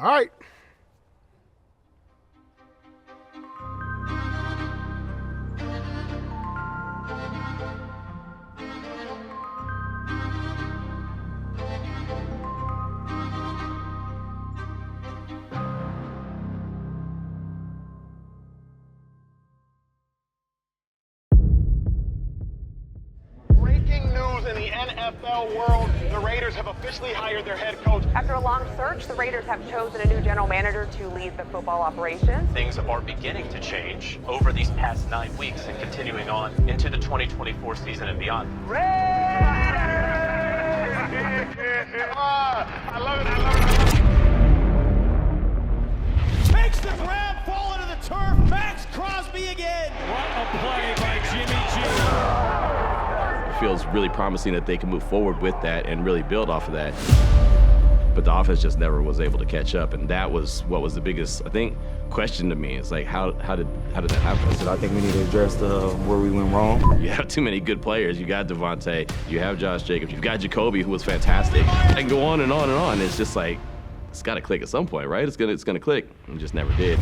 All right. Breaking news in the NFL world, the Raiders have officially hired their head coach. After a long search, the Raiders have chosen a new general manager to lead the football operations. Things are beginning to change over these past 9 weeks and continuing on into the 2024 season and beyond. Raiders! I love it. Makes the grab, fall into the turf. Max Crosby again. What a play by Jimmy G. It feels really promising that they can move forward with that and really build off of that. But the offense just never was able to catch up, and that was what was the biggest, I think, question to me. It's like, how did that happen? So I think we need to address where we went wrong. You have too many good players. You got Devontae, you have Josh Jacobs, you've got Jacoby, who was fantastic. I can go on and on and on. It's just like, it's got to click at some point, right? It's gonna click. It just never did.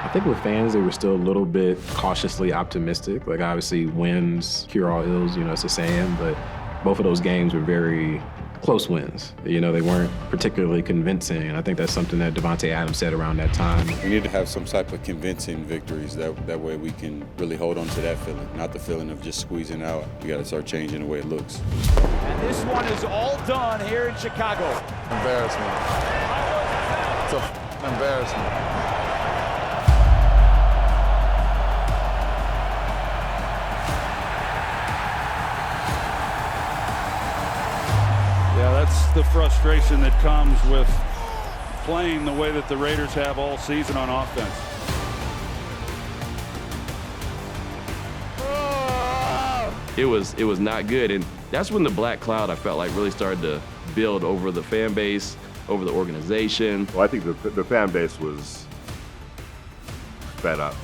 I think with fans, they were still a little bit cautiously optimistic. Like, obviously, wins cure all ills, it's a saying, but both of those games were very close wins. They weren't particularly convincing, and I think that's something that Davante Adams said around that time. We need to have some type of convincing victories. That way we can really hold on to that feeling, not the feeling of just squeezing out. We got to start changing the way it looks. And this one is all done here in Chicago. Embarrassment. It's an embarrassment. Yeah, that's the frustration that comes with playing the way that the Raiders have all season on offense. It was not good, and that's when the black cloud, I felt like, really started to build over the fan base, over the organization. Well, I think the fan base was fed up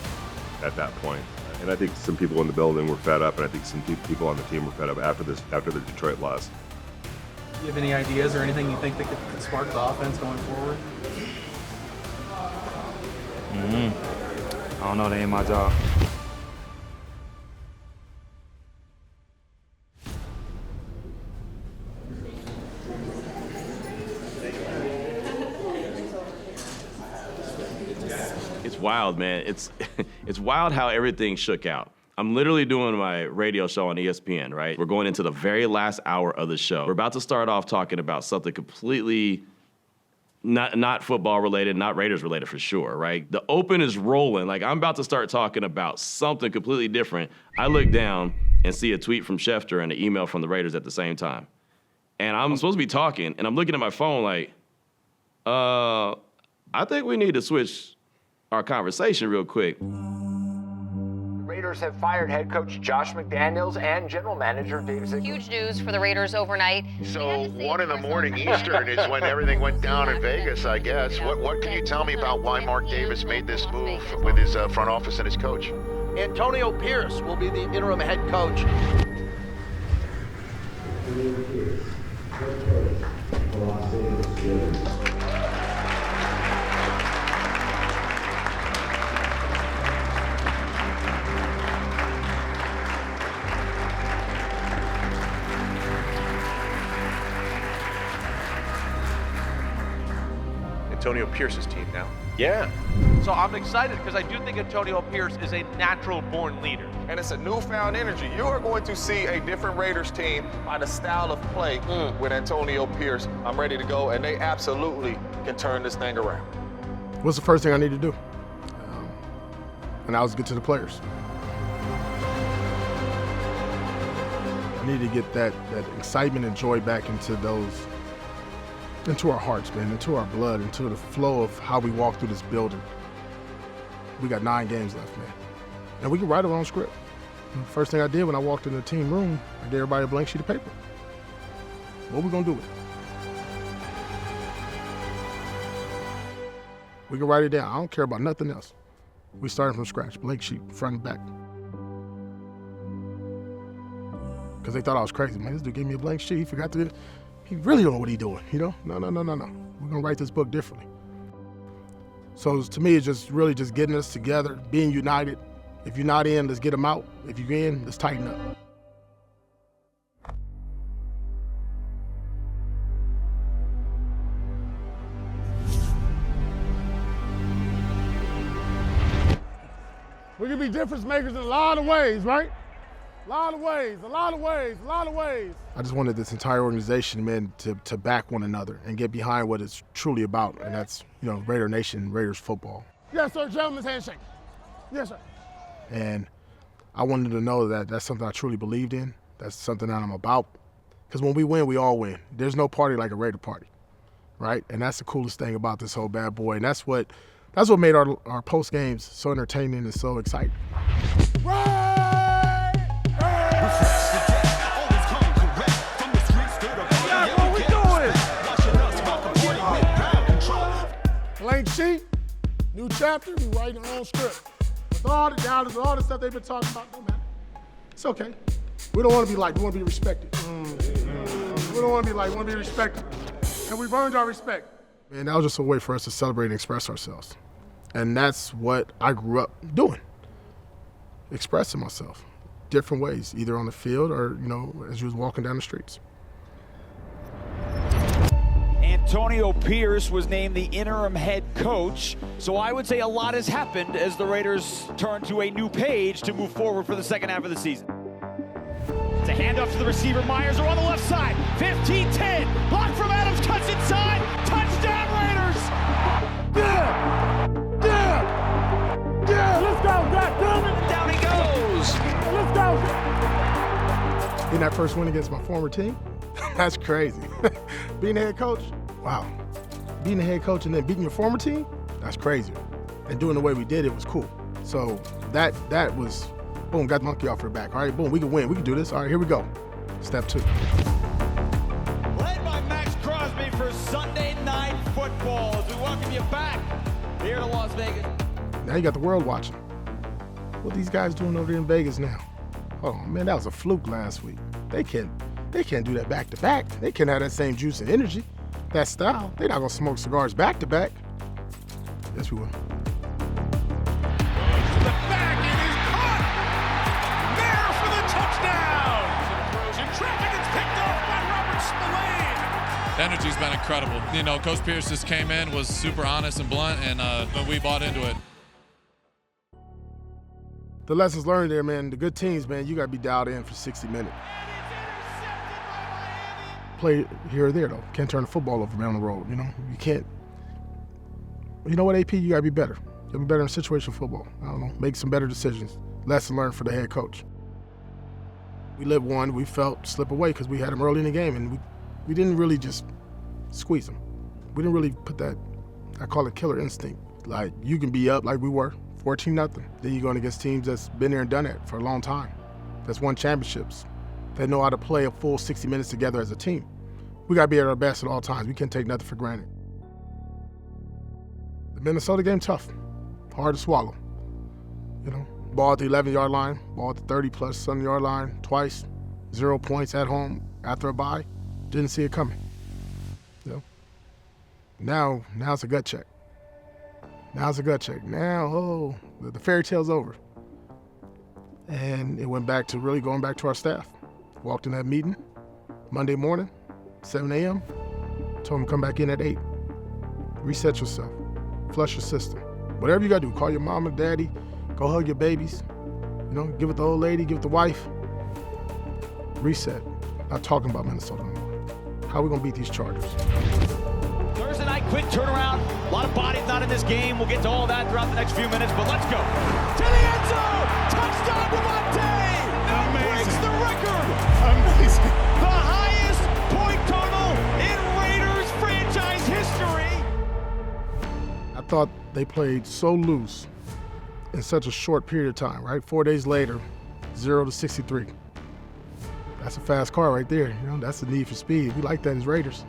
at that point. And I think some people in the building were fed up, and I think some people on the team were fed up after the Detroit loss. Do you have any ideas or anything you think that could spark the offense going forward? I don't know, that ain't my job. It's wild, man. It's wild how everything shook out. I'm literally doing my radio show on ESPN, right? We're going into the very last hour of the show. We're about to start off talking about something completely not football related, not Raiders related for sure, right? The open is rolling. Like, I'm about to start talking about something completely different. I look down and see a tweet from Schefter and an email from the Raiders at the same time. And I'm supposed to be talking, and I'm looking at my phone like, I think we need to switch our conversation real quick. Raiders have fired head coach Josh McDaniels and general manager Dave Ziegler. Huge news for the Raiders overnight. So 1 a.m. Eastern is when everything went down in Vegas, I guess. What can you tell me about why Mark Davis made this move with his front office and his coach? Antonio Pierce will be the interim head coach. Antonio Pierce's team now. Yeah. So I'm excited because I do think Antonio Pierce is a natural-born leader. And it's a newfound energy. You are going to see a different Raiders team by the style of play with Antonio Pierce. I'm ready to go, and they absolutely can turn this thing around. What's the first thing I need to do? And I was get to the players. I need to get that excitement and joy back into our hearts, man, into our blood, into the flow of how we walk through this building. We got 9 games left, man. And we can write our own script. First thing I did when I walked in the team room, I gave everybody a blank sheet of paper. What are we gonna do with it? We can write it down. I don't care about nothing else. We started from scratch, blank sheet, front and back. Because they thought I was crazy. Man, this dude gave me a blank sheet. He really don't know what he's doing, No. We're going to write this book differently. So to me, it's just really just getting us together, being united. If you're not in, let's get them out. If you're in, let's tighten up. We can be difference makers in a lot of ways, right? A lot of ways. I just wanted this entire organization, man, to back one another and get behind what it's truly about, and that's, Raider Nation, Raiders football. Yes, sir, gentleman's handshake. Yes, sir. And I wanted to know that that's something I truly believed in. That's something that I'm about. Because when we win, we all win. There's no party like a Raider party, right? And that's the coolest thing about this whole bad boy, and that's what made our post games so entertaining and so exciting. Blank sheet, new chapter, we write our own script. With all the doubters, all the stuff they've been talking about, no matter. It's okay. We don't want to be liked, we want to be respected. We don't want to be liked, we want to be respected. And we've earned our respect. Man, that was just a way for us to celebrate and express ourselves. And that's what I grew up doing, expressing myself different ways, either on the field or, as you was walking down the streets. Antonio Pierce was named the interim head coach, so I would say a lot has happened as the Raiders turn to a new page to move forward for the second half of the season. It's a handoff to the receiver. Myers are on the left side. 15-10. Block from Adams. Cuts inside. Touchdown, Raiders. Yeah, let's go, goddammit. Down he goes. Let's go. Getting that first win against my former team, that's crazy. Being the head coach, wow. Being the head coach and then beating your former team, that's crazy. And doing the way we did it was cool. So that was, boom, got the monkey off her back. All right, boom, we can win. We can do this. All right, here we go. Step 2. Led by Max Crosby for Sunday Night Football as we welcome you back here to Las Vegas. Now you got the world watching. What these guys doing over there in Vegas now? Oh man, that was a fluke last week. They can't do that back to back. They can't have that same juice and energy, that style. They're not gonna smoke cigars back to back. Yes, we will. Energy's been incredible. Coach Pierce just came in, was super honest and blunt, and we bought into it. The lessons learned there, man, the good teams, man, you got to be dialed in for 60 minutes. Play here or there, though. Can't turn the football over down the road, You can't. You know what, AP? You got to be better. You got to be better in situational football. I don't know, make some better decisions. Lesson learned for the head coach. We lived one, we felt slip away because we had him early in the game, and we didn't really just squeeze them. We didn't really put that, I call it killer instinct. Like, you can be up like we were, 14-0. Then you're going against teams that's been there and done that for a long time, that's won championships, that know how to play a full 60 minutes together as a team. We got to be at our best at all times. We can't take nothing for granted. The Minnesota game, tough, hard to swallow. Ball at the 11-yard line, ball at the 30-plus 7-yard line twice, 0 points at home after a bye. Didn't see it coming. Now it's a gut check. Now, the fairy tale's over. And it went back to really going back to our staff. Walked in that meeting Monday morning, 7 a.m., told them come back in at 8. Reset yourself, flush your system. Whatever you gotta do, call your mom and daddy, go hug your babies, give it the old lady, give it the wife. Reset. Not talking about Minnesota no more. How are we gonna beat these Chargers? Thursday night, quick turnaround. A lot of bodies not in this game. We'll get to all that throughout the next few minutes, but let's go. To the end zone! Touchdown, Devontae! Breaks the record! Amazing. The highest point total in Raiders franchise history. I thought they played so loose in such a short period of time, right? 4 days later, 0 to 63. That's a fast car right there. That's the need for speed. We like that as Raiders.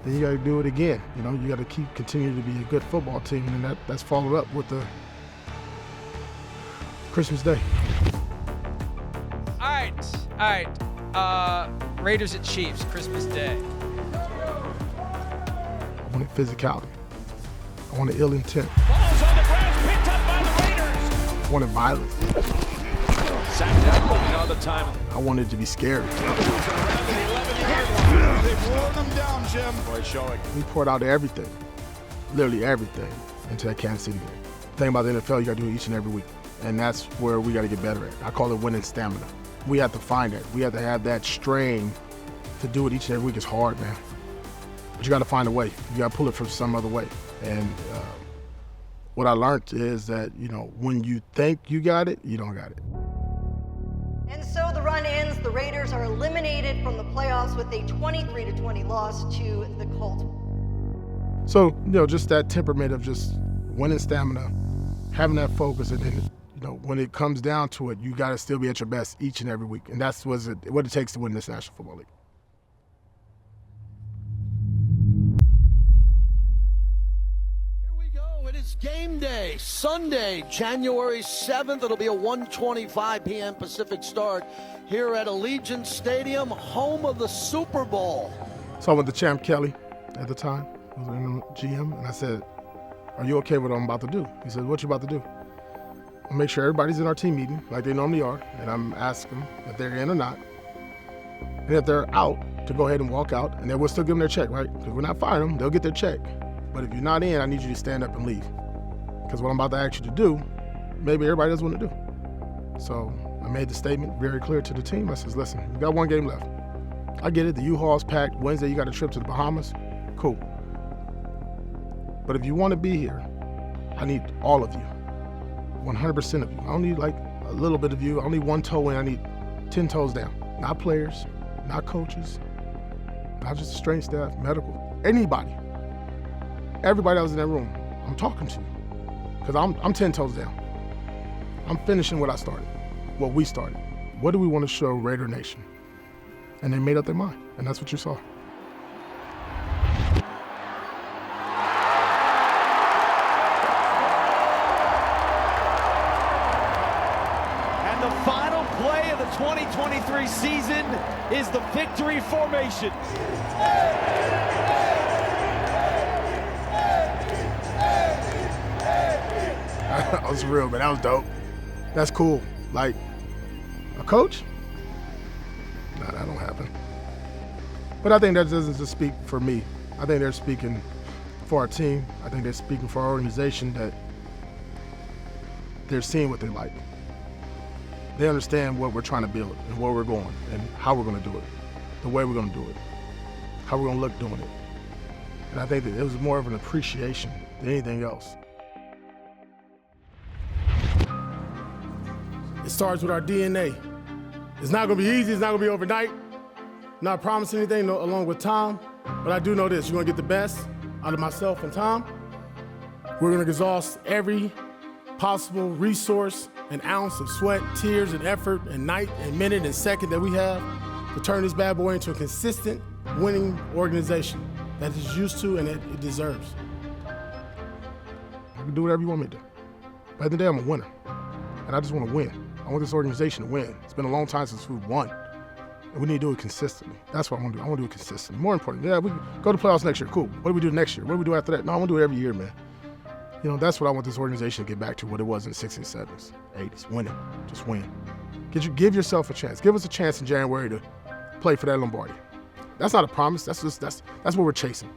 Then you got to do it again. You got to continue to be a good football team, and that's followed up with the Christmas Day. All right. Raiders at Chiefs, Christmas Day. physicality. I wanted ill intent. Balls on the ground, picked up by the Raiders. I wanted violence. Sacked out another time. I wanted it to be scary. They've worn them down, Jim. Boy, showing. We poured out everything, literally everything, into that Kansas City game. The thing about the NFL, you got to do it each and every week. And that's where we got to get better at. I call it winning stamina. We have to find it. We have to have that strain to do it each and every week. It's hard, man. But you got to find a way. You got to pull it from some other way. And what I learned is that, when you think you got it, you don't got it. And so the run ends. The Raiders are eliminated from the playoffs with a 23-20 loss to the Colts. So, just that temperament of just winning stamina, having that focus, and then, when it comes down to it, you got to still be at your best each and every week. And that's what it takes to win this National Football League. It is game day, Sunday, January 7th. It'll be a 1:25 p.m. Pacific start here at Allegiant Stadium, home of the Super Bowl. So I went to Champ Kelly at the time, I was in the GM, and I said, "Are you okay with what I'm about to do?" He said, "What you about to do?" I'll make sure everybody's in our team meeting like they normally are, and I'm asking them if they're in or not. And if they're out, to go ahead and walk out, and then we'll still give them their check, right? Because we're not firing them, they'll get their check. But if you're not in, I need you to stand up and leave. Because what I'm about to ask you to do, maybe everybody doesn't want to do. So I made the statement very clear to the team. I says, listen, you got one game left. I get it, the U-Haul's packed. Wednesday, you got a trip to the Bahamas. Cool. But if you want to be here, I need all of you, 100% of you. I don't need like a little bit of you. I don't need one toe in, I need 10 toes down. Not players, not coaches, not just the strength staff, medical, anybody. Everybody that was in that room, I'm talking to you. Because I'm 10 toes down. I'm finishing what I started, what we started. What do we want to show Raider Nation? And they made up their mind, and that's what you saw. And the final play of the 2023 season is the victory formation. That was real, man. That was dope. That's cool. Like, a coach? No, that don't happen. But I think that doesn't just speak for me. I think they're speaking for our team. I think they're speaking for our organization, that they're seeing what they like. They understand what we're trying to build and where we're going and how we're going to do it, the way we're going to do it, how we're going to look doing it. And I think that it was more of an appreciation than anything else. It starts with our DNA. It's not gonna be easy, it's not gonna be overnight. Not promising anything along with Tom, but I do know this, you're gonna get the best out of myself and Tom. We're gonna exhaust every possible resource and ounce of sweat, tears, and effort, and night, and minute, and second that we have to turn this bad boy into a consistent, winning organization that is used to and it deserves. I can do whatever you want me to do. But at the end of the day, I'm a winner, and I just wanna win. I want this organization to win. It's been a long time since we've won. And we need to do it consistently. That's what I want to do. I want to do it consistently. More important, we go to playoffs next year. Cool. What do we do next year? What do we do after that? No, I want to do it every year, man. That's what I want this organization to get back to, what it was in the 60s, 70s, 80s. Winning. Just win. Give yourself a chance. Give us a chance in January to play for that Lombardi. That's not a promise. That's what we're chasing.